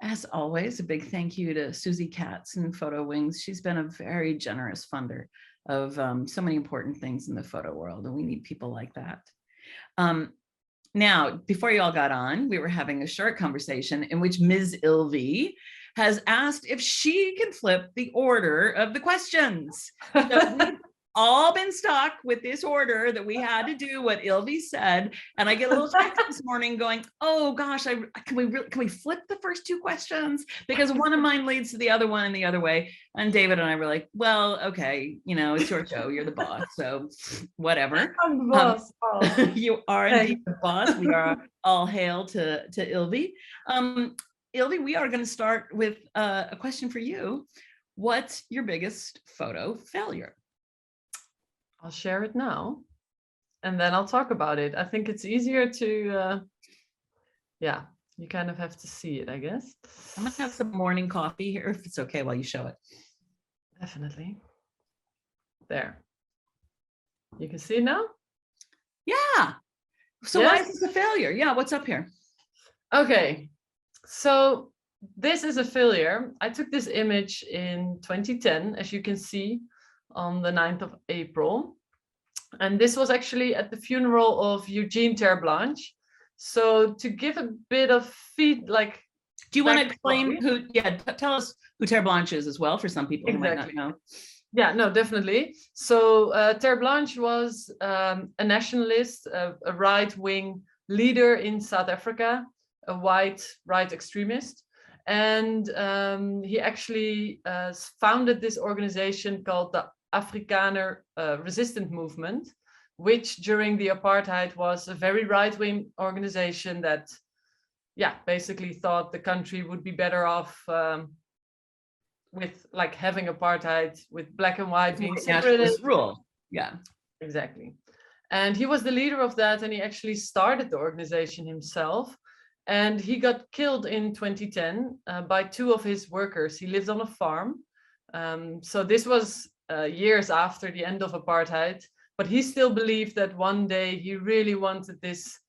As always, a big thank you to Susie Katz and Photo Wings. She's been a very generous funder of so many important things in the photo world, and we need people like that. Now, before you all got on, we were having a short conversation in which Ms. Ilvy has asked if she can flip the order of the questions. So we've all been stuck with this order that we had to do what Ilvy said. And I get a little text this morning going, oh gosh, can we flip the first two questions? Because one of mine leads to the other one and the other way. And David and I were like, well, okay, it's your show, you're the boss, so whatever. I'm the boss. You are indeed the boss. We are all hail to Ilvy. Ilvy, we are going to start with a question for you. What's your biggest photo failure? I'll share it now, and then I'll talk about it. I think it's easier to, you kind of have to see it, I guess. I'm gonna have some morning coffee here, if it's okay, while you show it. Definitely. There. You can see it now? Yeah. So yes. Why is this a failure? Yeah, what's up here? Okay, so this is a failure. I took this image in 2010, as you can see, on the 9th of April. And this was actually at the funeral of Eugene Terry. So to give a bit of do you want to explain tell us who Terry is as well, for some people who might not know. Yeah, no, definitely. So Terry was a nationalist, a right-wing leader in South Africa, a white right extremist. And he actually founded this organization called the Afrikaner Resistance Movement, which during the apartheid was a very right-wing organization that, basically thought the country would be better off with having apartheid, with black and white being separated. Rule. Yeah, exactly. And he was the leader of that, and he actually started the organization himself. And he got killed in 2010 by two of his workers. He lived on a farm. So this was years after the end of apartheid, but he still believed that one day he really wanted this.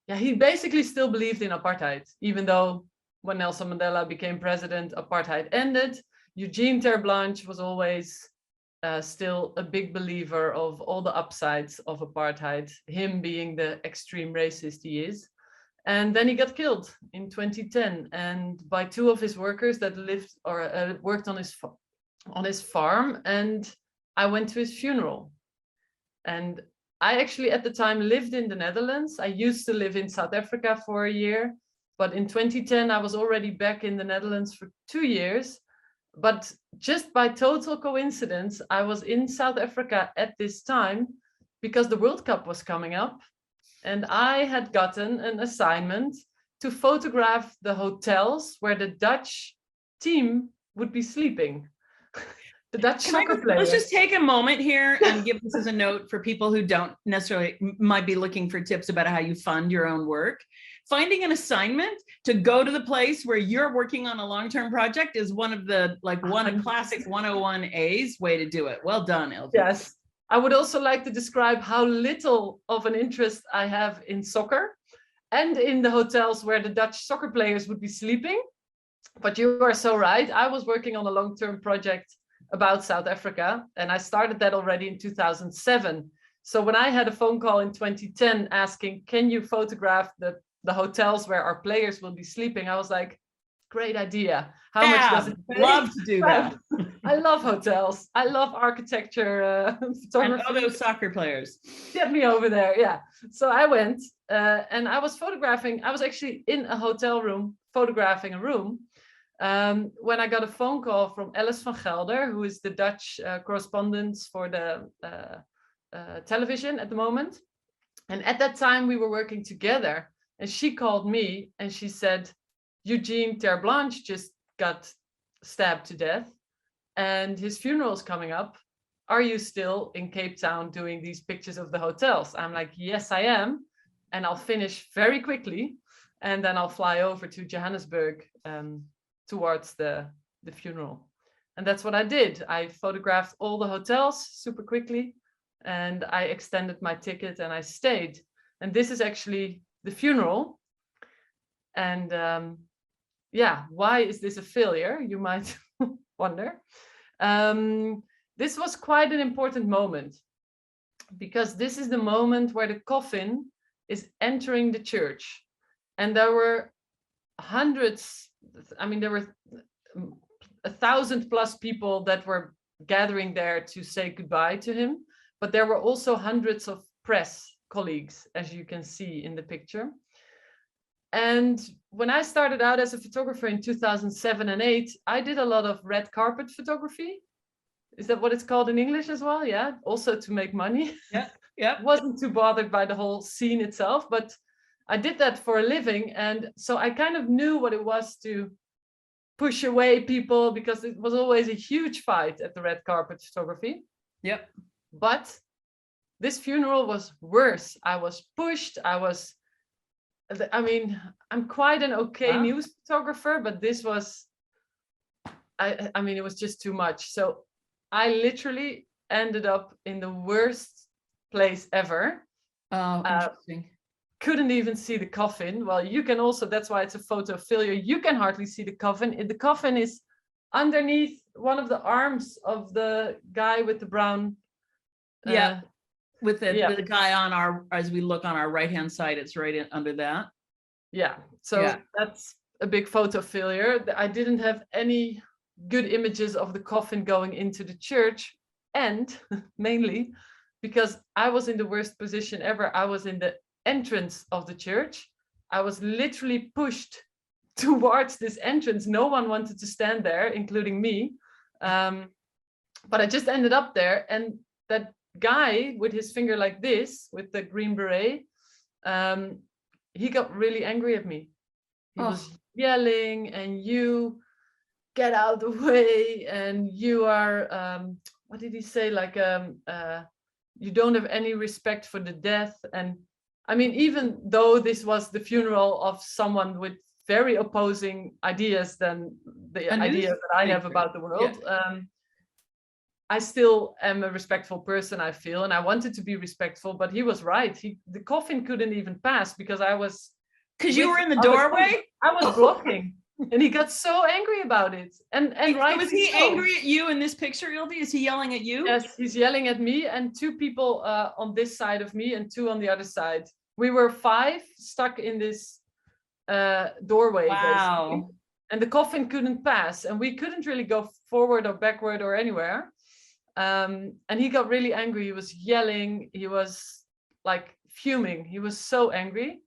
Yeah, he basically still believed in apartheid, even though when Nelson Mandela became president, apartheid ended. Eugene Terry was always still a big believer of all the upsides of apartheid, him being the extreme racist he is. And then he got killed in 2010, and by two of his workers that lived or worked on his farm. And I went to his funeral. And I actually at the time lived in the Netherlands. I used to live in South Africa for a year, but in 2010 I was already back in the Netherlands for 2 years. But just by total coincidence, I was in South Africa at this time because the World Cup was coming up. And I had gotten an assignment to photograph the hotels where the Dutch team would be sleeping. The Dutch soccer players. Let's just take a moment here and give this as a note for people who don't necessarily might be looking for tips about how you fund your own work. Finding an assignment to go to the place where you're working on a long-term project is one of the classic 101A's way to do it. Well done, Ilvy. Yes. I would also like to describe how little of an interest I have in soccer and in the hotels where the Dutch soccer players would be sleeping. But you are so right. I was working on a long-term project about South Africa, and I started that already in 2007. So when I had a phone call in 2010 asking, can you photograph the hotels where our players will be sleeping? I was like, great idea. How much does it pay? Love to do that. I love hotels. I love architecture, photography. And all those soccer players. Get me over there, yeah. So I went and I was photographing. I was actually in a hotel room photographing a room when I got a phone call from Alice van Gelder, who is the Dutch correspondent for the television at the moment. And at that time we were working together, and she called me and she said, Eugene Terblanche just got stabbed to death and his funeral is coming up. Are you still in Cape Town doing these pictures of the hotels? I'm like, yes, I am. And I'll finish very quickly. And then I'll fly over to Johannesburg towards the funeral. And that's what I did. I photographed all the hotels super quickly, and I extended my ticket and I stayed. And this is actually the funeral. And yeah, why is this a failure? You might wonder. This was quite an important moment, because this is the moment where the coffin is entering the church. And there were hundreds, I mean, there were 1,000+ people that were gathering there to say goodbye to him. But there were also hundreds of press colleagues, as you can see in the picture. And when I started out as a photographer in 2007 and 8, I did a lot of red carpet photography. Is that what it's called in English as well? Yeah, also to make money. Yeah. Wasn't too bothered by the whole scene itself, but I did that for a living. And so I kind of knew what it was to push away people, because it was always a huge fight at the red carpet photography. Yep. But this funeral was worse. I was pushed. I mean, I'm quite an okay news photographer, but this was, I mean, it was just too much. So I literally ended up in the worst place ever. Oh, interesting. Couldn't even see the coffin. Well, you can also, that's why it's a photo of failure. You can hardly see the coffin. The coffin is underneath one of the arms of the guy with the brown. Yeah. With the guy on our, as we look on our right-hand side, it's right under that. Yeah. So that's a big photo failure. I didn't have any good images of the coffin going into the church, and mainly because I was in the worst position ever. I was in the entrance of the church. I was literally pushed towards this entrance. No one wanted to stand there, including me. But I just ended up there, and that guy with his finger like this, with the green beret, he got really angry at me. He was yelling, and you get out of the way, and you are, what did he say? Like, you don't have any respect for the death. And I mean, even though this was the funeral of someone with very opposing ideas than the idea that I have about the world, I still am a respectful person, I feel, and I wanted to be respectful, but he was right. The coffin couldn't even pass because I was... Because you were in the doorway? I was blocking. And he got so angry about it. And right. So was he angry at you in this picture, Ilvy? Is he yelling at you? Yes, he's yelling at me, and 2 people on this side of me and 2 on the other side. We were 5 stuck in this doorway. Wow. Basically. And the coffin couldn't pass, and we couldn't really go forward or backward or anywhere. And he got really angry. He was yelling. He was like fuming. He was so angry.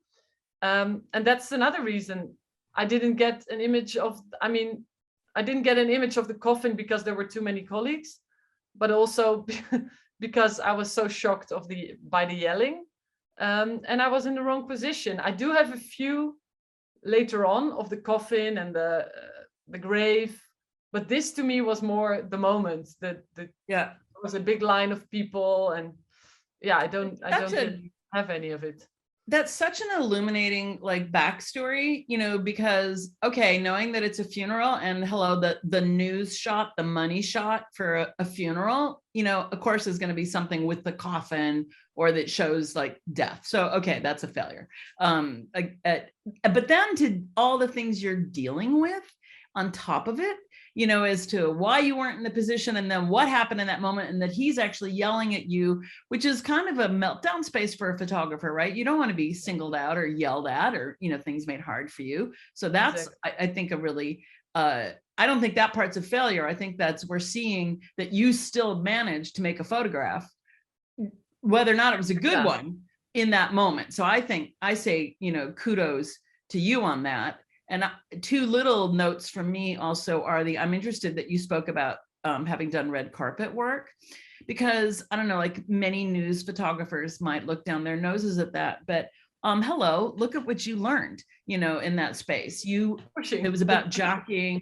And that's another reason I didn't get an image of, I didn't get an image of the coffin because there were too many colleagues, but also because I was so shocked by the yelling. And I was in the wrong position. I do have a few later on of the coffin and the grave, but this to me was more the moment that there was a big line of people, and I don't really have any of it. That's such an illuminating backstory, because knowing that it's a funeral, and the news shot, the money shot for a funeral, of course is going to be something with the coffin or that shows death. So, that's a failure. But then to all the things you're dealing with on top of it, as to why you weren't in the position, and then what happened in that moment, and that he's actually yelling at you, which is kind of a meltdown space for a photographer, right? You don't want to be singled out or yelled at, or, things made hard for you. So that's, I think, a really, I don't think that part's a failure. I think we're seeing that you still managed to make a photograph, whether or not it was a good one in that moment. So I say, kudos to you on that. And 2 little notes from me also are I'm interested that you spoke about having done red carpet work, because I don't know, like many news photographers might look down their noses at that, but hello, look at what you learned, in that space. It was about jockeying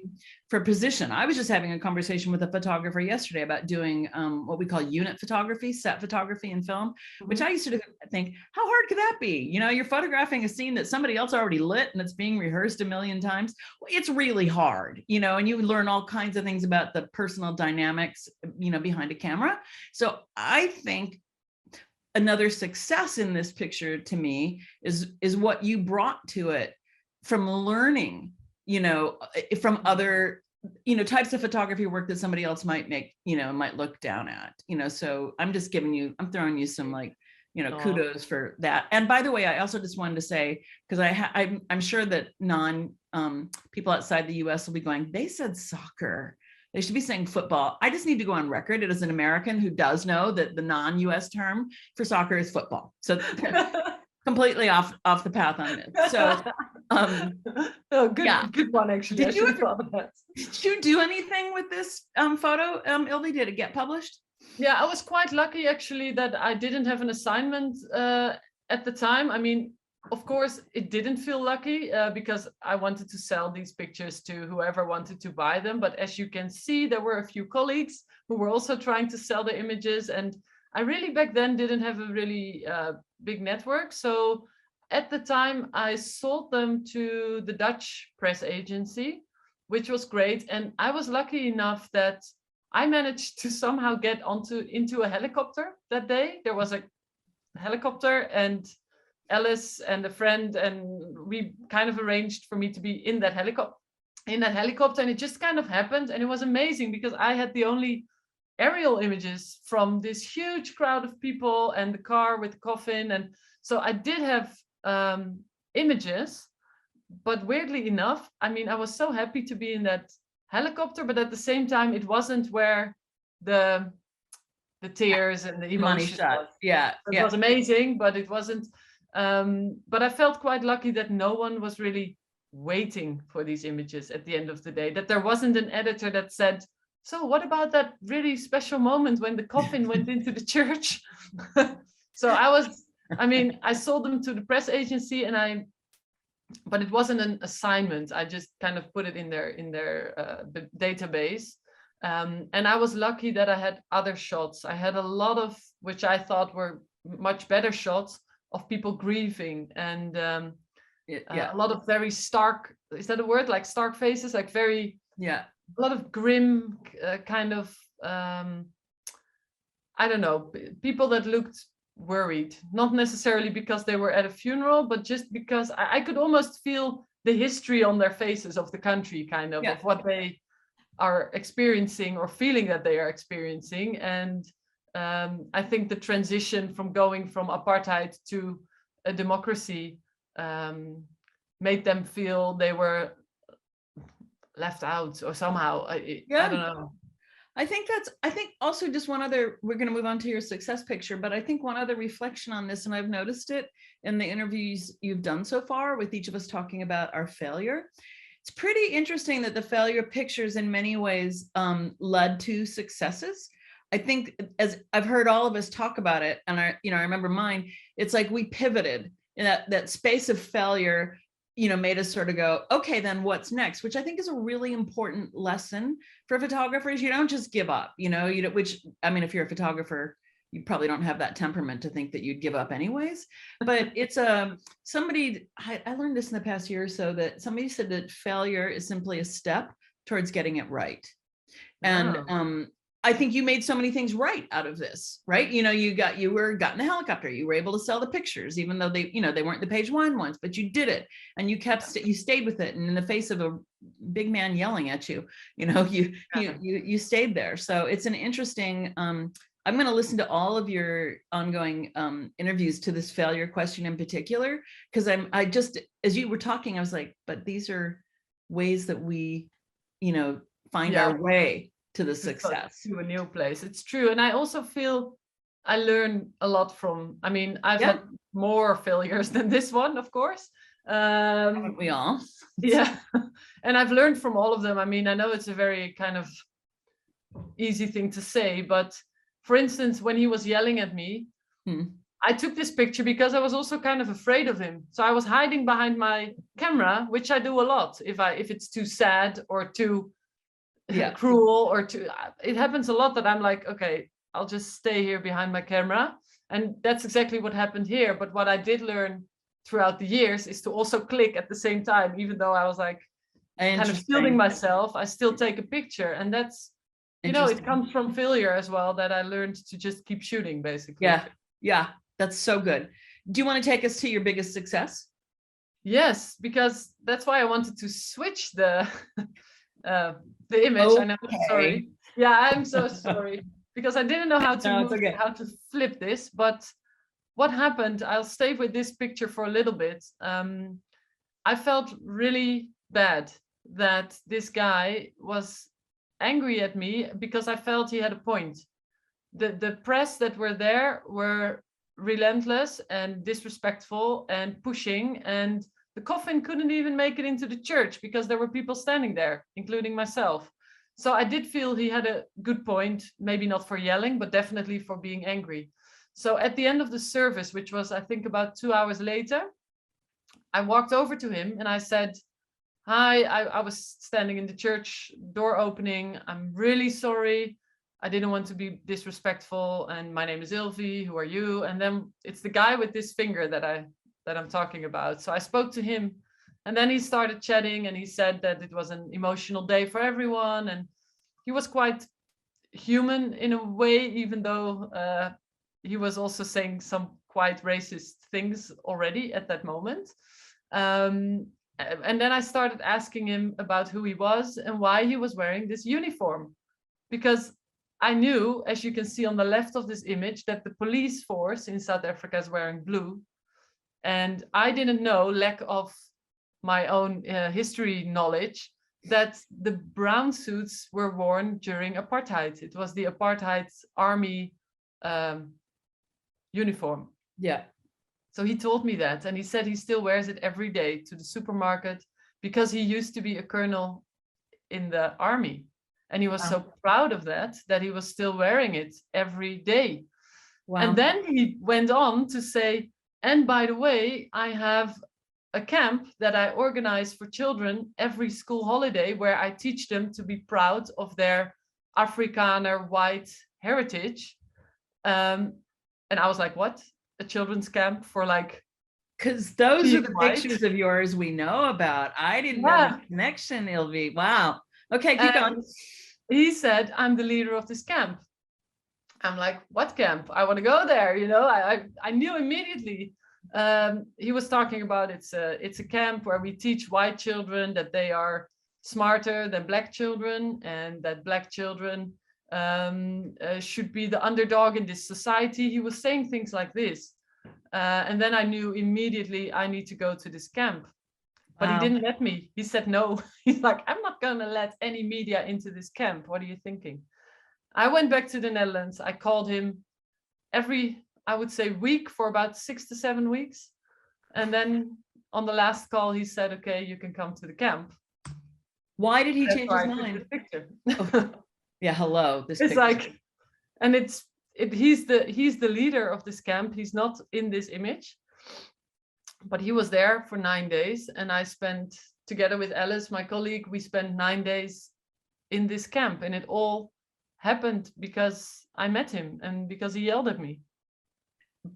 for position. I was just having a conversation with a photographer yesterday about doing what we call unit photography, set photography in film, which I used to think, how hard could that be? You're photographing a scene that somebody else already lit and it's being rehearsed a million times. Well, it's really hard, and you learn all kinds of things about the personal dynamics, behind a camera. So I think another success in this picture to me is what you brought to it from learning, from other, types of photography work that somebody else might make, might look down at, so I'm throwing you some kudos for that. And by the way, I also just wanted to say, because I'm sure that people outside the US will be going, they said soccer. They should be saying football. I just need to go on record as an American who does know that the non-US term for soccer is football. So completely off the path on this. So good one, actually. Did you do anything with this photo, Ilvy? Did it get published? Yeah, I was quite lucky actually that I didn't have an assignment at the time. I mean, of course, it didn't feel lucky because I wanted to sell these pictures to whoever wanted to buy them. But as you can see, there were a few colleagues who were also trying to sell the images. And I really back then didn't have a really big network. So at the time, I sold them to the Dutch press agency, which was great. And I was lucky enough that I managed to somehow get into a helicopter that day. There was a helicopter and Alice and a friend, and we kind of arranged for me to be in that helicopter, and it just kind of happened. And it was amazing because I had the only aerial images from this huge crowd of people and the car with the coffin. And so I did have images, but weirdly enough, I mean, I was so happy to be in that helicopter, but at the same time, it wasn't where the tears and the emotion was. It was amazing, but it wasn't. But I felt quite lucky that no one was really waiting for these images at the end of the day, that there wasn't an editor that said, so what about that really special moment when the coffin went into the church? So I sold them to the press agency, but it wasn't an assignment. I just kind of put it in their database. And I was lucky that I had other shots. I had a lot of, which I thought were much better shots, of people grieving, and a lot of very stark, is that a word, like stark faces, like very, a lot of grim kind of, I don't know, people that looked worried, not necessarily because they were at a funeral, but just because I could almost feel the history on their faces of the country, kind of what they are experiencing or feeling that they are experiencing. And I think the transition from going from apartheid to a democracy made them feel they were left out or somehow. I don't know. I think also just one other, we're going to move on to your success picture, but I think one other reflection on this, and I've noticed it in the interviews you've done so far with each of us talking about our failure. It's pretty interesting that the failure pictures in many ways led to successes. I think, as I've heard all of us talk about it, and I remember mine, it's like we pivoted in that space of failure, made us sort of go, okay, then what's next? Which I think is a really important lesson for photographers. You don't just give up, which, I mean, if you're a photographer, you probably don't have that temperament to think that you'd give up anyways. But it's I learned this in the past year or so, that somebody said that failure is simply a step towards getting it right. And I think you made so many things right out of this, right? You got in a helicopter, you were able to sell the pictures, even though they weren't the page one ones, but you did it, and you you stayed with it. And in the face of a big man yelling at you, you stayed there. So it's an interesting, I'm going to listen to all of your ongoing interviews to this failure question in particular, because I just, as you were talking, I was like, but these are ways that we, find our way to the success, to a new place. It's true. And I also feel I learn a lot from, I've had more failures than this one, of course. Haven't we all? Yeah. And I've learned from all of them. I know it's a very kind of easy thing to say, but For instance, when he was yelling at me, I took this picture because I was also kind of afraid of him. So I was hiding behind my camera, which I do a lot if it's too sad or too cruel or too, it happens a lot that I'm like, okay, I'll just stay here behind my camera. And that's exactly what happened here. But what I did learn throughout the years is to also click at the same time, even though I was like kind of filming myself, I still take a picture. And that's, you know, it comes from failure as well, that I learned to just keep shooting, basically. Yeah, that's so good. Do you want to take us to your biggest success? Yes, because that's why I wanted to switch the image. Okay. I know, sorry. Yeah, I'm so sorry, because I didn't know how to how to flip this. But what happened, I'll stay with this picture for a little bit. I felt really bad that this guy was angry at me because I felt he had a point. The press that were there were relentless and disrespectful and pushing, and the coffin couldn't even make it into the church because there were people standing there, including myself. So I did feel he had a good point, maybe not for yelling, but definitely for being angry. So at the end of the service, which was, I think, about 2 hours later, I walked over to him and I said, hi, I was standing in the church door opening. I'm really sorry. I didn't want to be disrespectful. And my name is Ilvy. Who are you? And then it's the guy with this finger that I'm talking about. So I spoke to him, and then he started chatting, and he said that it was an emotional day for everyone. And he was quite human in a way, even though he was also saying some quite racist things already at that moment. And then I started asking him about who he was and why he was wearing this uniform, because I knew, as you can see on the left of this image, that the police force in South Africa is wearing blue. And I didn't know, lack of my own history knowledge, that the brown suits were worn during apartheid. It was the apartheid army uniform. Yeah. So he told me that, and he said he still wears it every day to the supermarket because he used to be a colonel in the army. And he was so proud of that he was still wearing it every day. Wow. And then he went on to say, and by the way, I have a camp that I organize for children every school holiday where I teach them to be proud of their Afrikaner white heritage. And I was like, what? A children's camp for like... Because those are the pictures of yours we know about. I didn't know the connection, Ilvy. Wow. Okay, keep going. He said, I'm the leader of this camp. I'm like, what camp? I want to go there. You know, I knew immediately. He was talking about it's a camp where we teach white children that they are smarter than black children, and that black children should be the underdog in this society. He was saying things like this. And then I knew immediately I need to go to this camp. But he didn't let me. He said no. He's like, I'm not going to let any media into this camp. What are you thinking? I went back to the Netherlands. I called him every, I would say, week for about 6 to 7 weeks. And then on the last call, he said, okay, you can come to the camp. Why did he change his mind? Oh, yeah, hello. This it's like, and he's the leader of this camp. He's not in this image. But he was there for 9 days, and I spent, together with Alice, my colleague, we spent 9 days in this camp, and it all happened because I met him and because he yelled at me.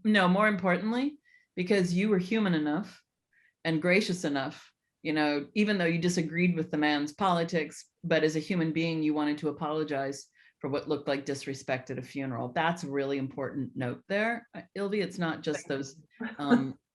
No, more importantly, because you were human enough and gracious enough, you know, even though you disagreed with the man's politics, but as a human being, you wanted to apologize for what looked like disrespect at a funeral. That's a really important note there, Ilvy. It's not just those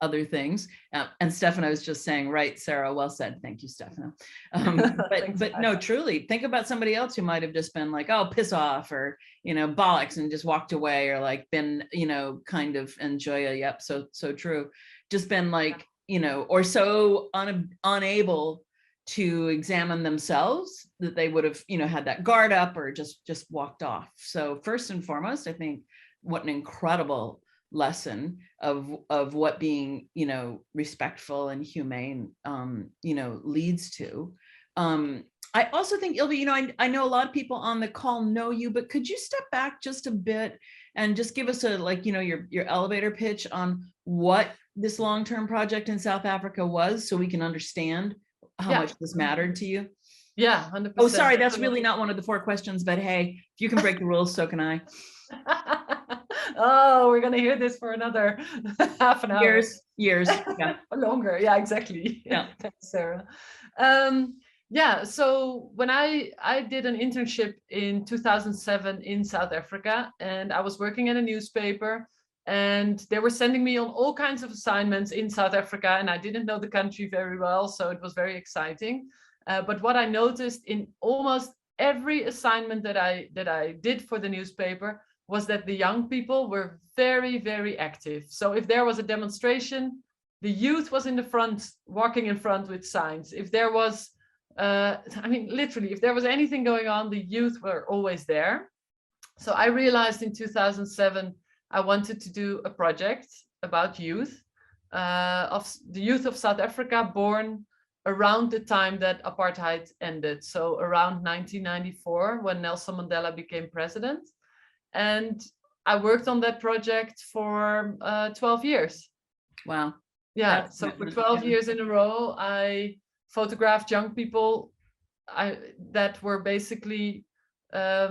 other things. And Stefano was just saying, right, Sarah, well said. Thank you, Stefano. But no, truly, think about somebody else who might have just been like, oh, piss off, or, you know, bollocks, and just walked away, or like been, you know, kind of, and Joya, yep, so true. Just been like, you know, or so unable to examine themselves that they would have, you know, had that guard up or just walked off. So first and foremost, I think what an incredible lesson of what being, you know, respectful and humane, you know, leads to. I also think, Ilvy, I know a lot of people on the call know you, but could you step back just a bit and just give us your elevator pitch on what this long-term project in South Africa was, so we can understand how much this mattered to you? Yeah, 100%. Oh, sorry, that's really not one of the 4 questions, but hey, if you can break the rules, so can I. Oh, we're gonna hear this for another half an hour. Years, yeah. Longer, yeah, exactly. Yeah. Thanks, Sarah. Yeah, so when I did an internship in 2007 in South Africa, and I was working at a newspaper, and they were sending me on all kinds of assignments in South Africa, and I didn't know the country very well, so it was very exciting. But what I noticed in almost every assignment that I did for the newspaper was that the young people were very, very active. So if there was a demonstration, the youth was in the front, walking in front with signs. If there was, literally, if there was anything going on, the youth were always there. So I realized in 2007, I wanted to do a project about youth, of the youth of South Africa born around the time that apartheid ended. So around 1994, when Nelson Mandela became president. And I worked on that project for 12 years. Wow. Yeah, so for 12 years in a row, I photographed young people that were basically, I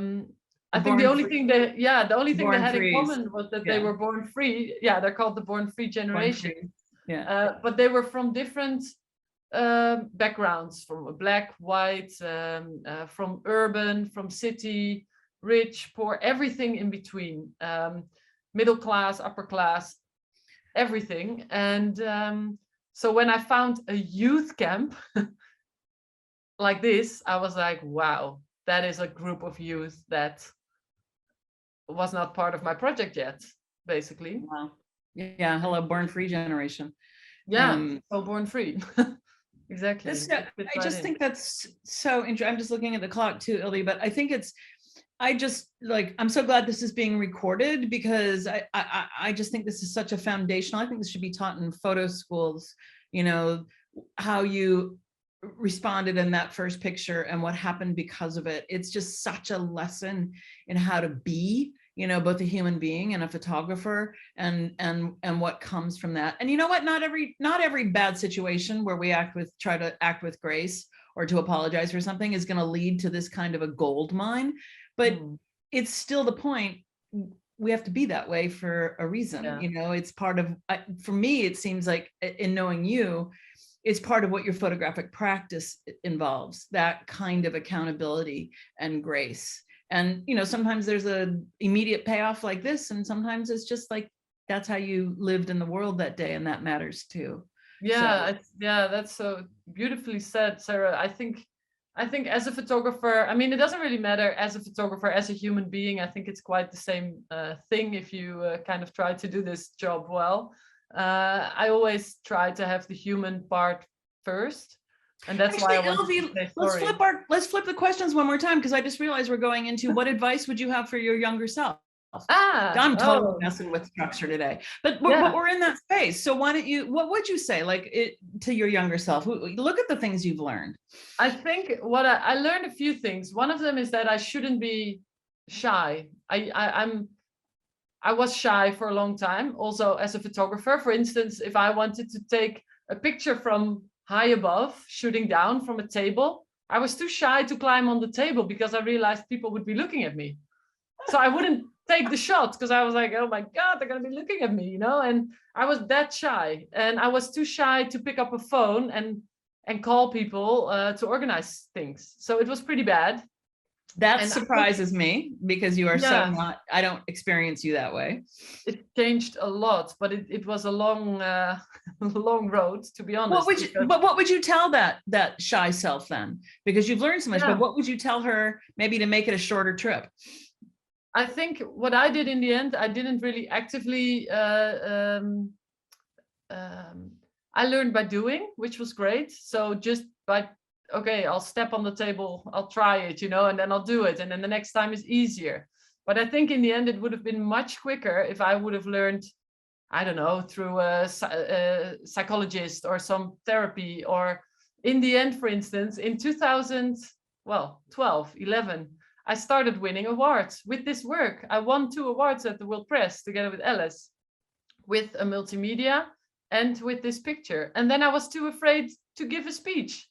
think the only thing they had in common was that they were born free. Yeah, they're called the born free generation. Yeah. But they were from different backgrounds, from black, white, from urban, from city, rich, poor, everything in between, middle class, upper class, everything. And so when I found a youth camp like this, I was like, wow, that is a group of youth that was not part of my project yet, basically. Wow. Yeah, hello, born free generation. Yeah, so born free. Exactly. I just think that's so interesting. I'm just looking at the clock too, Ilvy, but I think I'm so glad this is being recorded, because I just think this is such a foundational. I think this should be taught in photo schools, how you responded in that first picture and what happened because of it. It's just such a lesson in how to be, both a human being and a photographer, and what comes from that. And you know what, not every bad situation where we try to act with grace or to apologize for something is going to lead to this kind of a gold mine, but it's still the point. We have to be that way for a reason. It's part of, for me, it seems like, in knowing you, it's part of what your photographic practice involves, that kind of accountability and grace. And, sometimes there's an immediate payoff like this, and sometimes it's just like, that's how you lived in the world that day, and that matters too. Yeah, that's so beautifully said, Sarah. I think as a photographer, it doesn't really matter as a photographer, as a human being. I think it's quite the same thing if you kind of try to do this job well. I always try to have the human part first. And that's why I want to let's flip the questions one more time, because I just realized we're going into what advice would you have for your younger self? I'm totally messing with structure today, but we're in that space. So what would you say, to your younger self? Look at the things you've learned. I think what I learned a few things. One of them is that I shouldn't be shy. I was shy for a long time, also as a photographer. For instance, if I wanted to take a picture from high above, shooting down from a table, I was too shy to climb on the table, because I realized people would be looking at me. So I wouldn't take the shot, because I was like, oh my God, they're going to be looking at me, and I was that shy. And I was too shy to pick up a phone and call people to organize things. So it was pretty bad. That surprises me, because you are so not, I don't experience you that way. It changed a lot, but it was a long, long road, to be honest. What would you tell that shy self then? Because you've learned so much, but what would you tell her maybe to make it a shorter trip? I think what I did in the end, I didn't really actively, I learned by doing, which was great. So just by, okay, I'll step on the table, I'll try it, and then I'll do it. And then the next time is easier. But I think in the end, it would have been much quicker if I would have learned, I don't know, through a psychologist or some therapy, or in the end, for instance, in 2012, 11, I started winning awards with this work. I won 2 awards at the World Press together with Alice, with a multimedia and with this picture. And then I was too afraid to give a speech.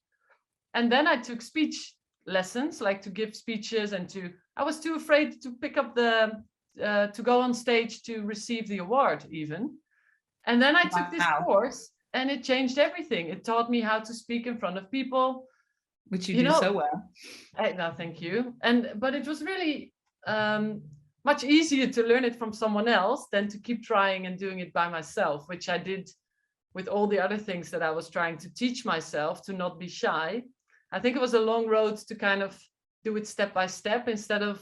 And then I took speech lessons, like to give speeches, and I was too afraid to pick up to go on stage to receive the award even. And then I took this course, and it changed everything. It taught me how to speak in front of people. Which you do so well. No, thank you. But it was really much easier to learn it from someone else than to keep trying and doing it by myself, which I did with all the other things that I was trying to teach myself, to not be shy. I think it was a long road to kind of do it step by step instead of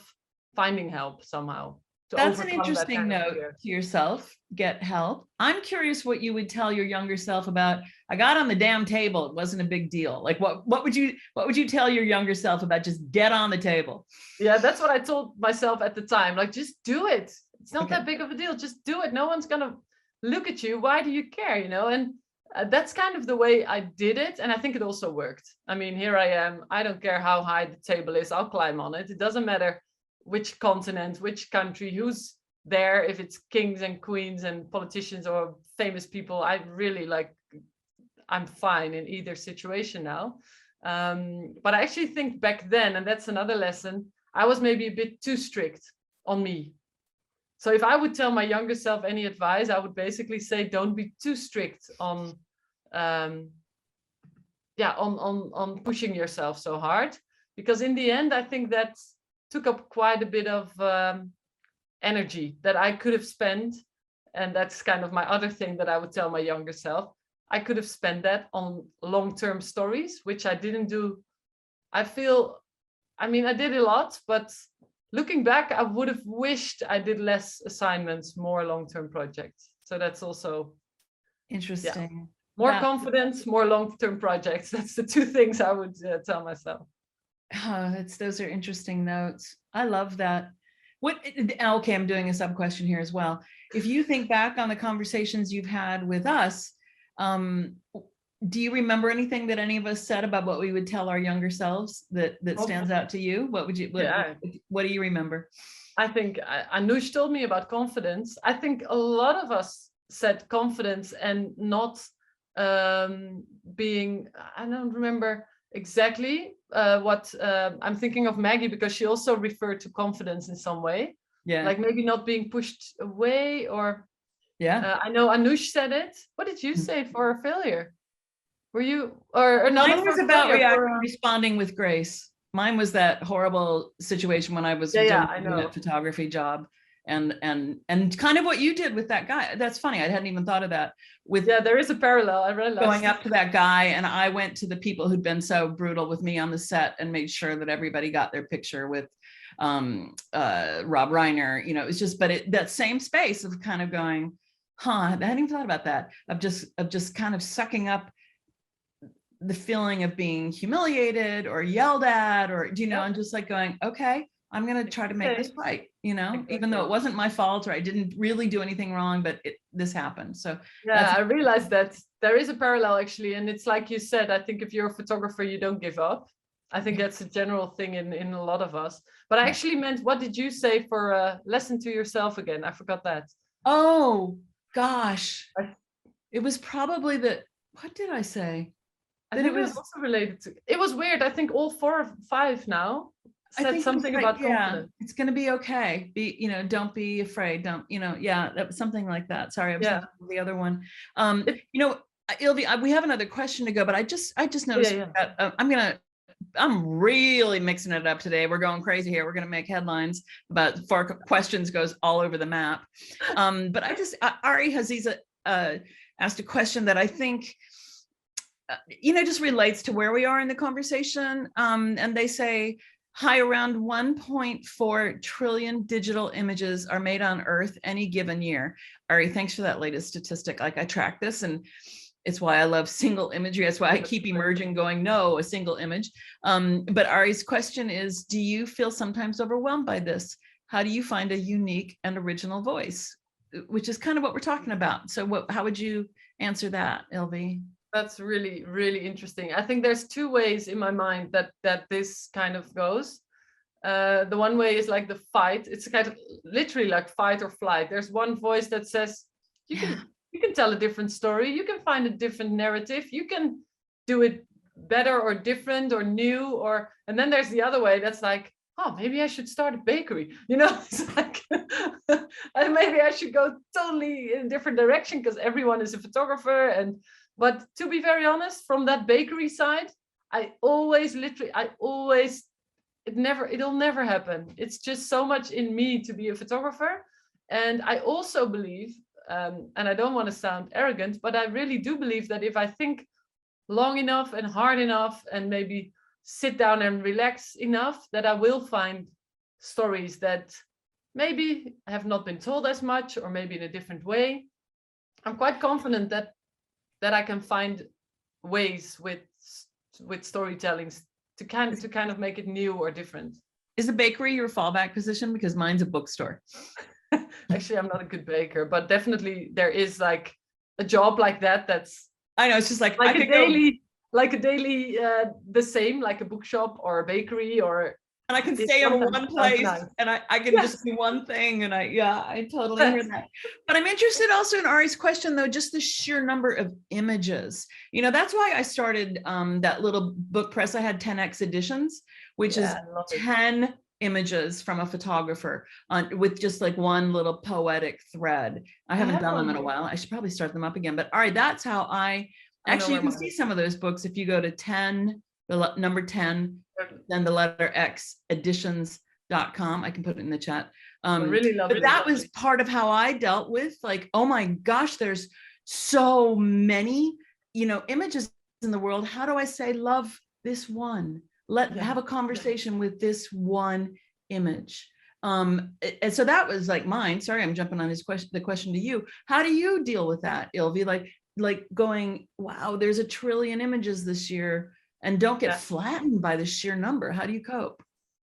finding help somehow. That's an interesting note to yourself. Get help. I'm curious what you would tell your younger self about, I got on the damn table, it wasn't a big deal. Like what would you tell your younger self about just get on the table? Yeah, that's what I told myself at the time. Like, just do it. It's not that big of a deal. Just do it. No one's gonna look at you. Why do you care? And that's kind of the way I did it. And I think it also worked. I mean, here I am. I don't care how high the table is. I'll climb on it. It doesn't matter which continent, which country, who's there, if it's kings and queens and politicians or famous people. I'm fine in either situation now. But I actually think back then, and that's another lesson, I was maybe a bit too strict on me. So if I would tell my younger self any advice, I would basically say, don't be too strict on pushing yourself so hard, because in the end, I think that took up quite a bit of energy that I could have spent. And that's kind of my other thing that I would tell my younger self. I could have spent that on long-term stories, which I didn't do. I did a lot, but looking back, I would have wished I did less assignments, more long-term projects. So that's also interesting. More confidence, more long-term projects. That's the 2 things I would tell myself. Those are interesting notes. I love that. Okay, I'm doing a sub question here as well. If you think back on the conversations you've had with us, do you remember anything that any of us said about what we would tell our younger selves that stands out to you? What do you remember? I think Anoush told me about confidence. I think a lot of us said confidence and not being, I don't remember exactly what I'm thinking of Maggie, because she also referred to confidence in some way. Yeah. Like maybe not being pushed away, or I know Anoush said it. What did you say for a failure? Were you or not? Mine was about responding with grace. Mine was that horrible situation when I was doing a photography job, and kind of what you did with that guy. That's funny. I hadn't even thought of that. There is a parallel. I realized going up to that guy, and I went to the people who'd been so brutal with me on the set and made sure that everybody got their picture with Rob Reiner. It was just, that same space of kind of going, I hadn't even thought about that. Of just kind of sucking up the feeling of being humiliated or yelled at, or and just like going, okay, I'm going to try to make this right, even though it wasn't my fault, or I didn't really do anything wrong, but this happened. So I realized that there is a parallel actually. And it's like you said, I think if you're a photographer, you don't give up. I think that's a general thing in a lot of us. But I actually meant, what did you say for a lesson to yourself again? I forgot that. Oh, gosh. It was probably what did I say? I think it was also related to, it was weird. I think all 4 or 5 now said something about confidence. It's going to be okay. Don't be afraid. Don't, that was something like that. Sorry, I was thinking of the other one. Ilvy, we have another question to go, but I just noticed that I'm really mixing it up today. We're going crazy here. We're going to make headlines about 4 questions goes all over the map. But Ari Haziza asked a question that I think, just relates to where we are in the conversation. And they say, hi, around 1.4 trillion digital images are made on Earth any given year. Ari, thanks for that latest statistic. Like, I track this, and it's why I love single imagery. That's why I keep emerging going, no, a single image. But Ari's question is, do you feel sometimes overwhelmed by this? How do you find a unique and original voice? Which is kind of what we're talking about. So how would you answer that, Ilvy? That's really, really interesting. I think there's two ways in my mind that this kind of goes. The one way is like the fight. It's kind of literally like fight or flight. There's one voice that says you can tell a different story. You can find a different narrative. You can do it better or different or new. And then there's the other way that's like, oh, maybe I should start a bakery. It's like, and maybe I should go totally in a different direction because everyone is a photographer. But to be very honest, from that bakery side, it'll never happen. It's just so much in me to be a photographer. And I also believe, and I don't want to sound arrogant, but I really do believe that if I think long enough and hard enough and maybe sit down and relax enough, that I will find stories that maybe have not been told as much or maybe in a different way. I'm quite confident that I can find ways with storytelling to kind of make it new or different. Is a bakery your fallback position? Because mine's a bookstore. Actually, I'm not a good baker, but definitely there is like a job like that. I know, it's just like a daily, the same, like a bookshop or a bakery and I can stay in one place and I can just do one thing. And I totally hear that. But I'm interested also in Ari's question though, just the sheer number of images. That's why I started that little book press. I had 10x editions, which is 10 images from a photographer with just like one little poetic thread. I haven't done them in a while. I should probably start them up again. But Ari, that's how actually you can see some of those books if you go to 10, the number 10, then the letter X editions.com. I can put it in the chat. I really love it. But that was part of how I dealt with like, oh my gosh, there's so many, images in the world. How do I say love this one? Have a conversation with this one image. And so that was like mine. Sorry, I'm jumping on the question to you. How do you deal with that, Ilvy? Like going, wow, there's 1 trillion images this year, and don't get flattened by the sheer number. How do you cope?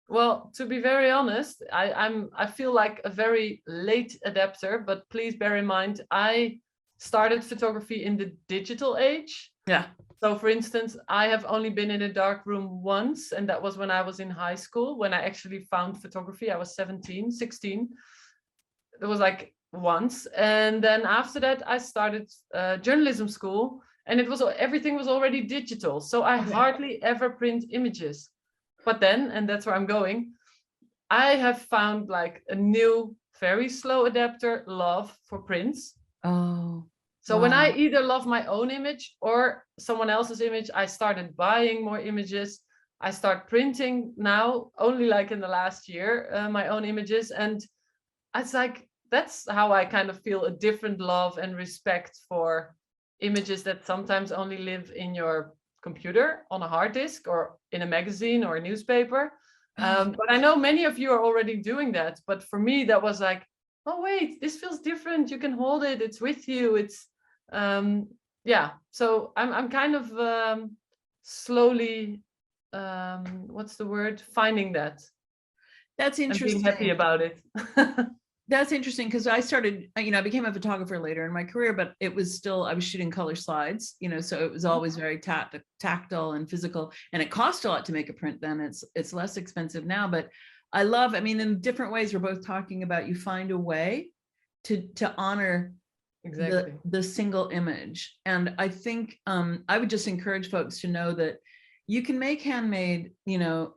Well, to be very honest, I feel like a very late adapter, but please bear in mind, I started photography in the digital age. Yeah. So for instance, I have only been in a dark room once, and that was when I was in high school, when I actually found photography. I was 16. It was like once. And then after that, I started journalism school, and everything was already digital. So I hardly ever print images. But then, and that's where I'm going, I have found like a new, very slow adapter love for prints. Oh. So when I either love my own image or someone else's image, I started buying more images. I start printing now, only like in the last year, my own images. And it's like, that's how I kind of feel a different love and respect for images that sometimes only live in your computer on a hard disk or in a magazine or a newspaper. But I know many of you are already doing that. But for me, that was like, oh, wait, this feels different. You can hold it. It's with you. It's so I'm kind of slowly what's the word, finding that. That's interesting. And being happy about it. That's interesting because I started, I became a photographer later in my career, but it was still, I was shooting color slides, so it was always very tactile and physical, and it cost a lot to make a print then. It's less expensive now, but I love, in different ways, we're both talking about, you find a way to honor exactly the single image. And I think I would just encourage folks to know that you can make handmade,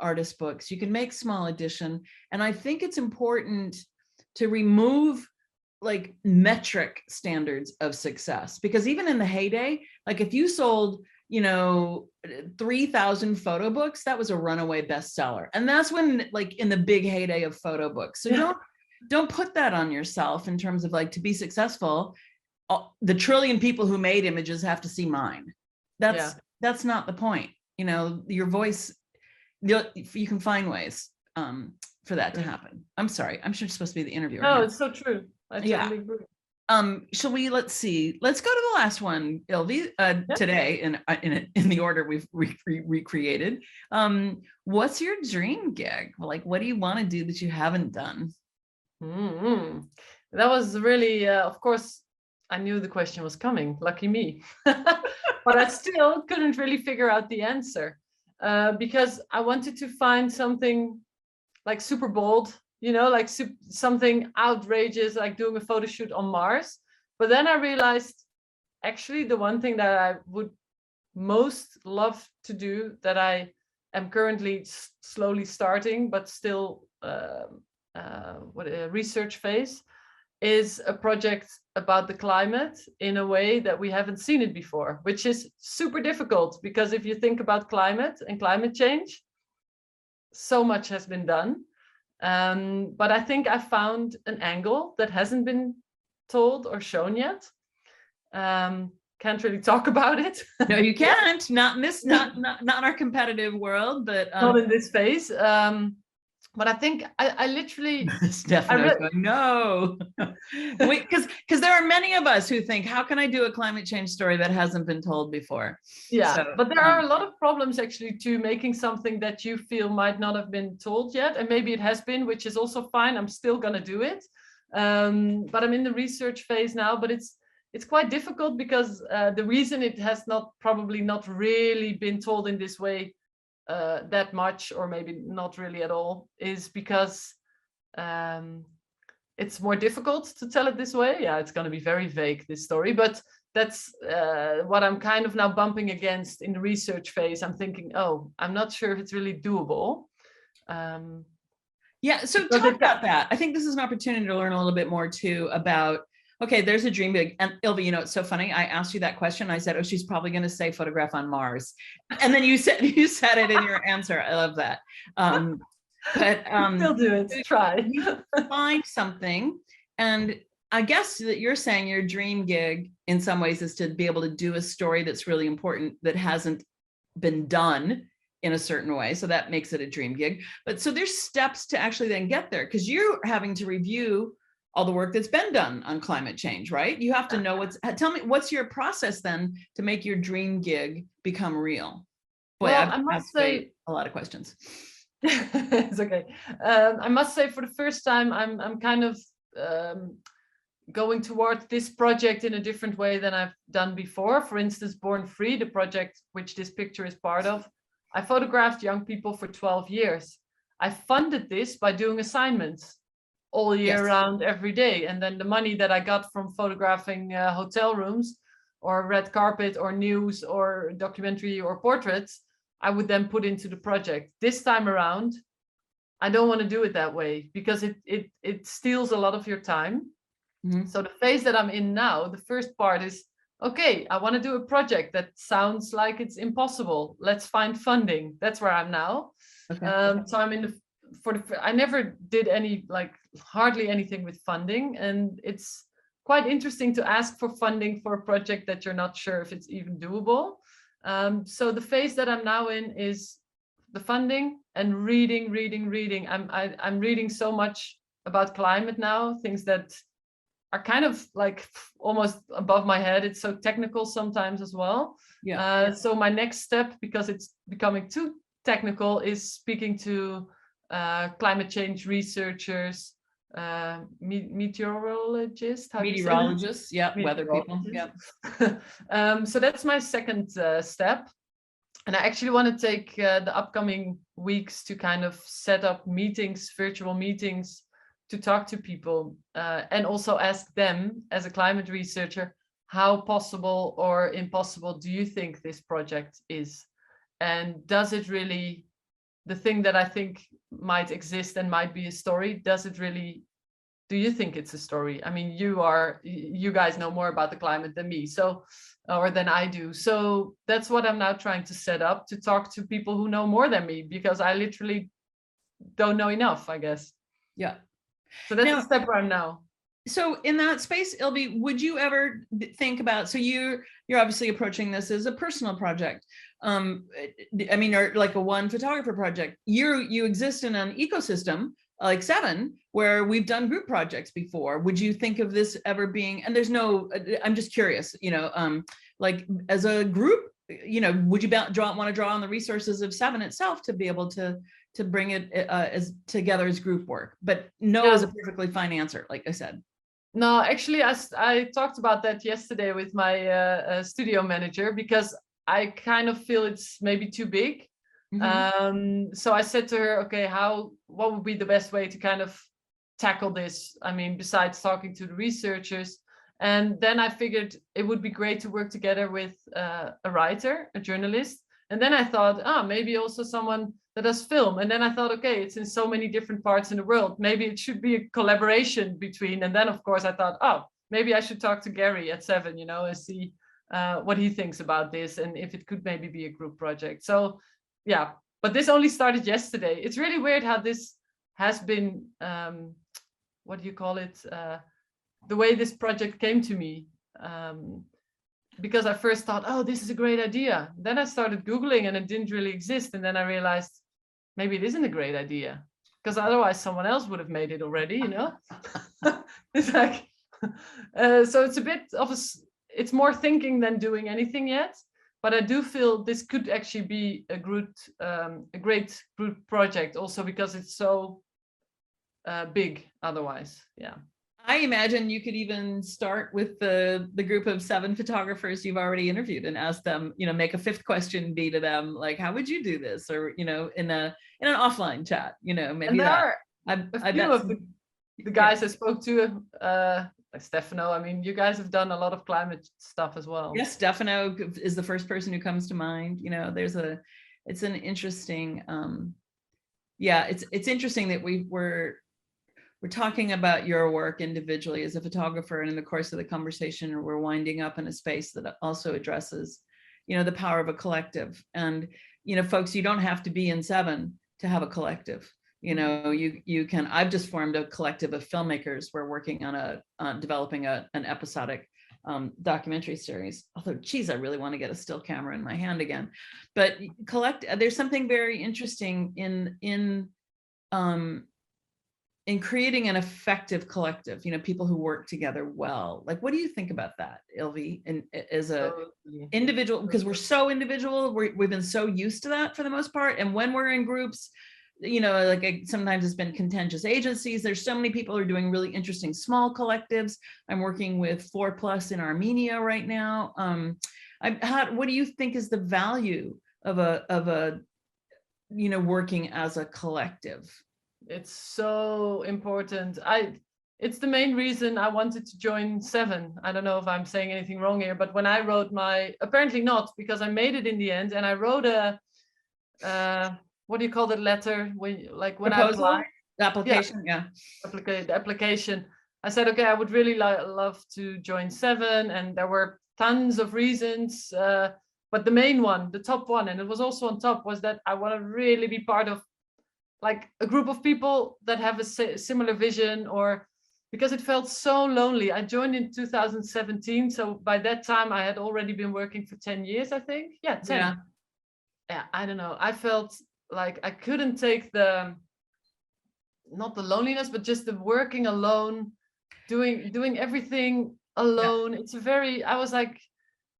artist books, you can make small edition. And I think it's important to remove like metric standards of success, because even in the heyday, like if you sold, 3,000 photo books, that was a runaway bestseller. And that's when, like, in the big heyday of photo books. So don't put that on yourself in terms of like, to be successful, the trillion people who made images have to see mine. That's not the point. Your voice, you can find ways for that to happen. I'm sorry, I'm sure it's supposed to be the interviewer. No, it's so true. I totally agree. Shall we, let's see, let's go to the last one, Ilvy, today in the order we've recreated. What's your dream gig? Like, what do you want to do that you haven't done? That was really, of course, I knew the question was coming. Lucky me. but I still couldn't really figure out the answer because I wanted to find something like super bold, like something outrageous, like doing a photo shoot on Mars. But then I realized actually the one thing that I would most love to do, that I am currently slowly starting, but still research phase, is a project about the climate in a way that we haven't seen it before, which is super difficult because if you think about climate and climate change, so much has been done. But I think I found an angle that hasn't been told or shown yet. Can't really talk about it. No, you can't. Not in this, not in our competitive world, but not in this phase. But I think I literally Stefano's going, no. Because there are many of us who think, how can I do a climate change story that hasn't been told before? Yeah, so, but there are a lot of problems actually to making something that you feel might not have been told yet, and maybe it has been, which is also fine. I'm still gonna do it, but I'm in the research phase now. But it's quite difficult because the reason it has probably not really been told in this way that much, or maybe not really at all, is because it's more difficult to tell it this way. Yeah, it's going to be very vague, this story, but that's what I'm kind of now bumping against in the research phase. I'm thinking, oh, I'm not sure if it's really doable. Yeah, so talk about that. I think this is an opportunity to learn a little bit more too about, okay, there's a dream big. And Ilvy, it's so funny. I asked you that question. I said, oh, she's probably going to say photograph on Mars. And then you said it in your answer. I love that. But still do it. Try. You find something. And I guess that you're saying your dream gig in some ways is to be able to do a story that's really important that hasn't been done in a certain way. So that makes it a dream gig. But so there's steps to actually then get there, because you're having to review all the work that's been done on climate change, right? You have to know tell me, what's your process then to make your dream gig become real? Boy, well, I must say a lot of questions. It's okay. I must say for the first time, I'm kind of going towards this project in a different way than I've done before. For instance, Born Free, the project which this picture is part of, I photographed young people for 12 years. I funded this by doing assignments all year round, every day. And then the money that I got from photographing hotel rooms or red carpet or news or documentary or portraits, I would then put into the project. This time around, I don't want to do it that way because it steals a lot of your time. Mm-hmm. So the phase that I'm in now, the first part is, okay, I want to do a project that sounds like it's impossible. Let's find funding. That's where I'm now. Okay. So I'm in the I never did hardly anything with funding, and it's quite interesting to ask for funding for a project that you're not sure if it's even doable. So the phase that I'm now in is the funding and reading. I'm reading so much about climate now, things that are kind of like almost above my head. It's so technical sometimes as well. Yeah. So my next step, because it's becoming too technical, is speaking to climate change researchers, meteorologists, weather people. So that's my second step, and I actually want to take the upcoming weeks to kind of set up meetings, virtual meetings, to talk to people and also ask them, as a climate researcher, how possible or impossible do you think this project is, and does it really, the thing that I think might exist and might be a story, do you think it's a story? I mean, you guys know more about the climate than me, or than I do. So that's what I'm now trying to set up, to talk to people who know more than me, because I literally don't know enough, I guess. Yeah. So that's the step where I'm now. So in that space, Ilvy, would you ever think about, so you're obviously approaching this as a personal project. I mean, or like a one photographer project. You exist in an ecosystem like Seven, where we've done group projects before. Would you think of this ever being, and there's no, I'm just curious, like as a group, would you want to draw on the resources of Seven itself to be able to bring it as together as group work? But no is a perfectly fine answer, like I said. No, actually, I talked about that yesterday with my studio manager, because I kind of feel it's maybe too big. So I said to her, okay, what would be the best way to kind of tackle this? I mean, besides talking to the researchers. And then I figured it would be great to work together with a writer, a journalist. And then I thought, maybe also someone that does film. And then I thought, okay, it's in so many different parts in the world. Maybe it should be a collaboration between. And then, of course, I thought, maybe I should talk to Gary at 7, and see what he thinks about this, and if it could maybe be a group project. So, yeah, but this only started yesterday. It's really weird how this has been, what do you call it? The way this project came to me. Because I first thought, this is a great idea. Then I started Googling and it didn't really exist. And then I realized maybe it isn't a great idea, because otherwise someone else would have made it already, It's like, so it's a bit of it's more thinking than doing anything yet. But I do feel this could actually be a great group project also, because it's so big otherwise. Yeah. I imagine you could even start with the group of 7 photographers you've already interviewed and ask them, make a 5th question be to them, like, how would you do this? Or, in an offline chat, maybe and there that. are a few of the guys I spoke to, like Stefano. I mean, you guys have done a lot of climate stuff as well. Yes, Stefano is the first person who comes to mind. It's an interesting, it's interesting that we're talking about your work individually as a photographer, and in the course of the conversation, we're winding up in a space that also addresses, the power of a collective. And, folks, you don't have to be in 7 to have a collective. You can. I've just formed a collective of filmmakers. We're working on developing an episodic documentary series. Although, geez, I really want to get a still camera in my hand again. But there's something very interesting in creating an effective collective, people who work together well. Like, what do you think about that, Ilvy? And as a individual, because we're so individual, we've been so used to that for the most part. And when we're in groups, sometimes it's been contentious agencies. There's so many people who are doing really interesting small collectives. I'm working with 4+ in Armenia right now. What do you think is the value of a working as a collective? It's so important. It's the main reason I wanted to join 7. I don't know if I'm saying anything wrong here, but when I wrote apparently not, because I made it in the end, and I wrote what do you call that letter when Proposal? I applied? The application, yeah. The application. I said, okay, I would really love to join 7, and there were tons of reasons, but the main one, the top one, and it was also on top, was that I want to really be part of like a group of people that have a similar vision, or because it felt so lonely. I joined in 2017, so by that time I had already been working for 10 years, I think. Yeah, 10. Yeah, I don't know. I felt like I couldn't take not the loneliness, but just the working alone, doing everything alone. Yeah. I was like,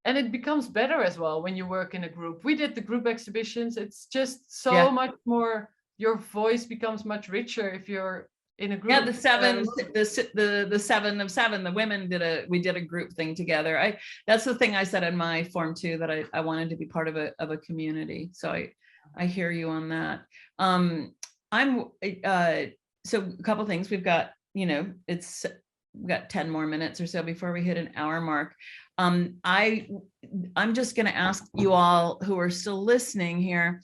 and it becomes better as well when you work in a group. We did the group exhibitions. It's just so much more. Your voice becomes much richer if you're in a group. Yeah, the 7 of 7, the women we did a group thing together. That's the thing I said in my form too, that I wanted to be part of a community. So I hear you on that. So a couple of things. We've got, we've got 10 more minutes or so before we hit an hour mark. I'm just going to ask you all who are still listening here.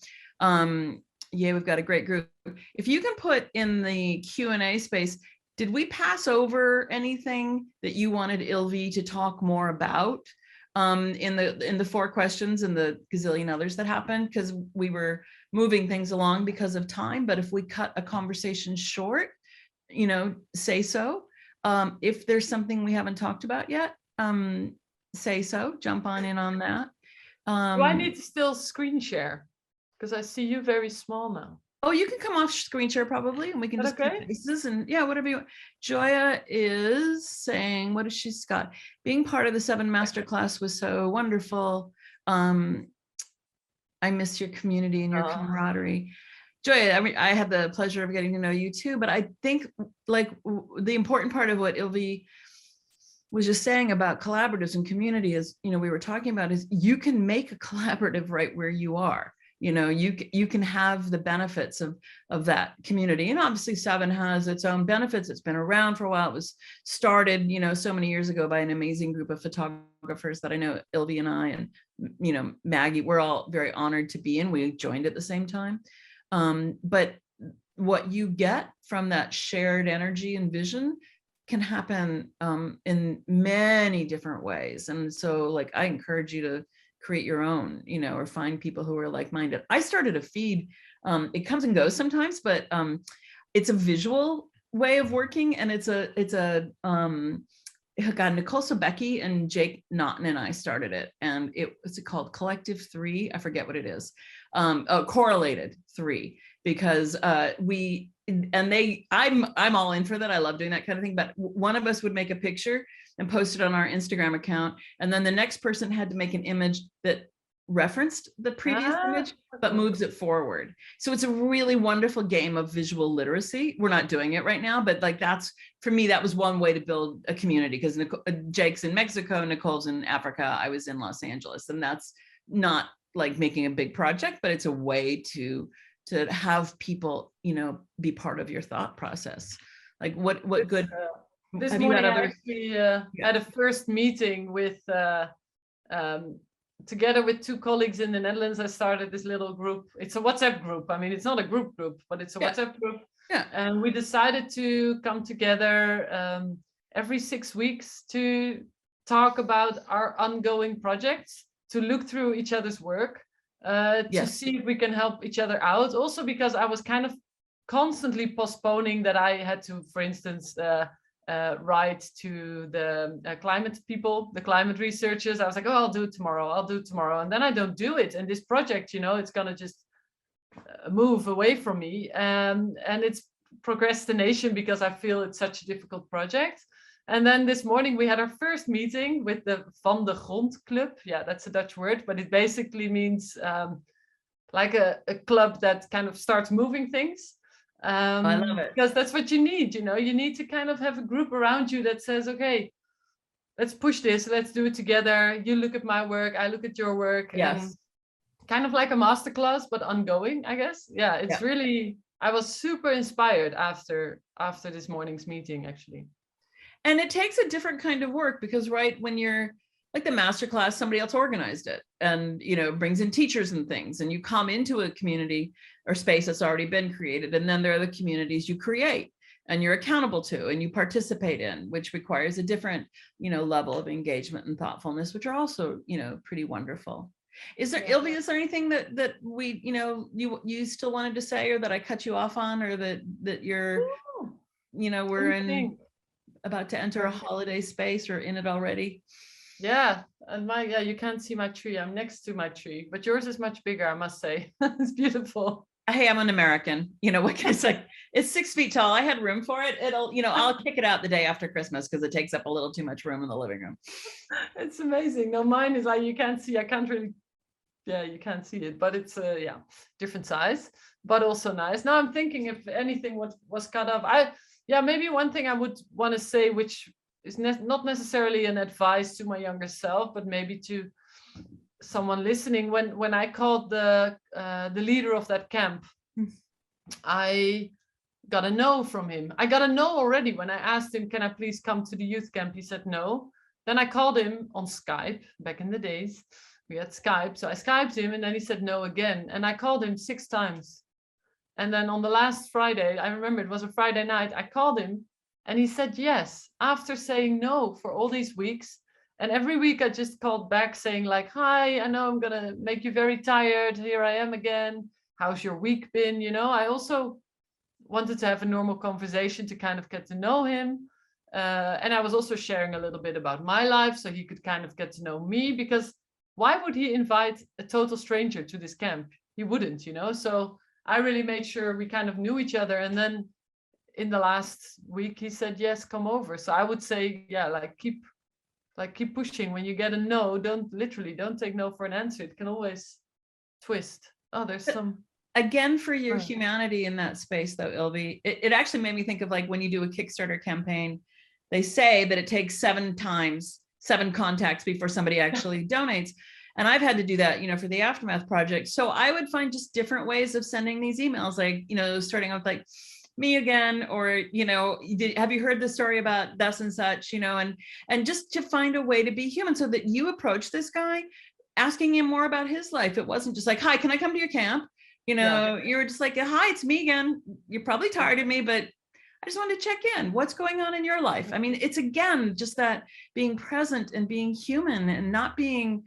We've got a great group. If you can put in the Q&A space, did we pass over anything that you wanted Ilvy to talk more about in the 4 questions and the gazillion others that happened? Because we were moving things along because of time. But if we cut a conversation short, say so. If there's something we haven't talked about yet, say so. Jump on in on that. Do I need to still screen share? Because I see you very small now. Oh, you can come off screen share probably, and we can just put faces and whatever you want. Joya is saying, what has she got? Being part of the 7 masterclass was so wonderful. I miss your community and your camaraderie. Joya, I mean, I had the pleasure of getting to know you too, but I think like the important part of what Ilvy was just saying about collaboratives and community is, we were talking about is you can make a collaborative right where you are. You can have the benefits of that community. And obviously Seven has its own benefits. It's been around for a while. It was started, so many years ago by an amazing group of photographers that I know, Ilvy and I, and, Maggie, we're all very honored to be in. We joined at the same time. But what you get from that shared energy and vision can happen in many different ways. And so like, I encourage you to create your own, or find people who are like-minded. I started a feed. It comes and goes sometimes, but it's a visual way of working. And it's a Nicole Sobecki and Jake Naughton and I started it. And what's it called? Collective 3. I forget what it is. Correlated 3, because I'm all in for that. I love doing that kind of thing. But one of us would make a picture and post it on our Instagram account. And then the next person had to make an image that referenced the previous image, but moves it forward. So it's a really wonderful game of visual literacy. We're not doing it right now, but like for me, that was one way to build a community, because Jake's in Mexico, Nicole's in Africa, I was in Los Angeles. And that's not like making a big project, but it's a way to have people, be part of your thought process. Like what good. This morning I actually had a first meeting with, together with 2 colleagues in the Netherlands. I started this little group. It's a WhatsApp group. I mean, it's not a group, but it's a WhatsApp group. Yeah. And we decided to come together every 6 weeks to talk about our ongoing projects, to look through each other's work, to see if we can help each other out. Also, because I was kind of constantly postponing that I had to, for instance, write to the climate people, the climate researchers. I was like, oh, I'll do it tomorrow. And then I don't do it. And this project, it's going to just move away from me. And it's procrastination, because I feel it's such a difficult project. And then this morning we had our first meeting with the Van de Grond Club. Yeah, that's a Dutch word, but it basically means like a club that kind of starts moving things. I love it. Because that's what you need, you need to kind of have a group around you that says, okay, let's push this, let's do it together. You look at my work, I look at your work. Yes. And kind of like a masterclass, but ongoing, I guess. Yeah, it's really, I was super inspired after this morning's meeting, actually. And it takes a different kind of work, because when you're like the masterclass, somebody else organized it and, brings in teachers and things, and you come into a community or space that's already been created. And then there are the communities you create and you're accountable to and you participate in, which requires a different, level of engagement and thoughtfulness, which are also, pretty wonderful. Is there, Ilvy, is there anything that we, you still wanted to say, or that I cut you off on, or that you're, we're about to enter a holiday space, or in it already? Yeah, and you can't see my tree. I'm next to my tree, but yours is much bigger, I must say. It's beautiful. Hey, I'm an American. What can I say? It's 6 feet tall. I had room for it. I'll kick it out the day after Christmas, because it takes up a little too much room in the living room. It's amazing. No, mine is like, you can't see. I can't really. Yeah, you can't see it, but it's different size, but also nice. Now I'm thinking if anything was cut off. Maybe one thing I would want to say, which is not necessarily an advice to my younger self, but maybe to someone listening. When I called the leader of that camp, I got a no from him. I got a no already when I asked him, can I please come to the youth camp? He said no. Then I called him on Skype. Back in the days, we had Skype. So I Skyped him, and then he said no again. And I called him 6 times. And then on the last Friday, I remember it was a Friday night, I called him and he said yes, after saying no for all these weeks. And every week I just called back saying like, hi, I know I'm going to make you very tired. Here I am again. How's your week been? I also wanted to have a normal conversation to kind of get to know him. And I was also sharing a little bit about my life, so he could kind of get to know me, because why would he invite a total stranger to this camp? He wouldn't, so I really made sure we kind of knew each other. And then in the last week, he said, yes, come over. So I would say, keep pushing. When you get a no, don't take no for an answer. It can always twist. Oh, there's some. Again, for your humanity in that space though, Ilvy, it actually made me think of like when you do a Kickstarter campaign, they say that it takes 7 contacts before somebody actually donates. And I've had to do that, for the Aftermath project. So I would find just different ways of sending these emails, like, starting off like, me again, or, have you heard the story about thus and such, and just to find a way to be human, so that you approach this guy asking him more about his life. It wasn't just like, hi, can I come to your camp? You were just like, hi, it's me again. You're probably tired of me, but I just wanted to check in. What's going on in your life? I mean, it's again, just that being present and being human and not being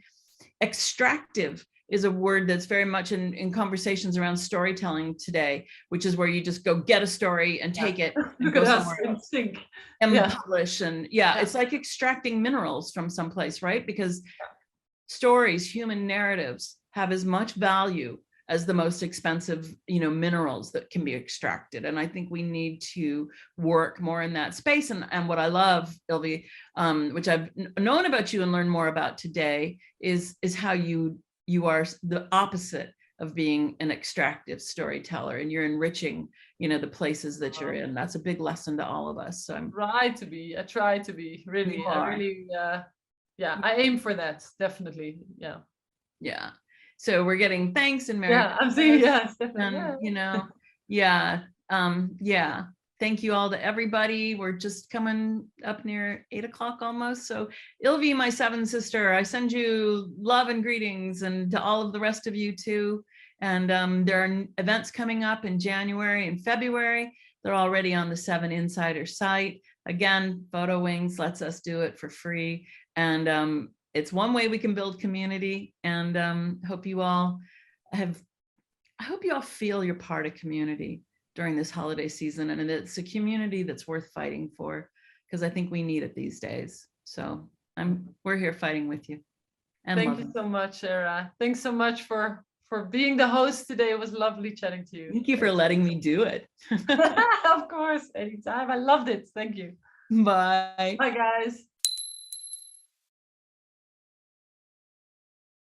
extractive is a word that's very much in conversations around storytelling today, which is where you just go get a story and take it and go somewhere else and publish. And it's like extracting minerals from someplace, right? Because stories, human narratives, have as much value as the most expensive, minerals that can be extracted. And I think we need to work more in that space. And what I love, Ilvy, which I've known about you and learned more about today, is how you are the opposite of being an extractive storyteller, and you're enriching, the places that you're in. That's a big lesson to all of us. So I try to be really, I aim for that, definitely. Yeah. So we're getting thanks and Merry I'm seeing, definitely. And, thank you all to everybody. We're just coming up near 8 o'clock almost. So Ilvy, my 7th sister, I send you love and greetings, and to all of the rest of you too. And there are events coming up in January and February. They're already on the 7 Insider site. Again, Photo Wings lets us do it for free. And it's one way we can build community, and I hope you all feel you're part of community during this holiday season, and it's a community that's worth fighting for, because I think we need it these days. So we're here fighting with you. And thank you so much, Sarah. Thanks so much for being the host today. It was lovely chatting to you. Thank you for letting me do it. Of course, anytime. I loved it. Thank you. Bye. Bye, guys.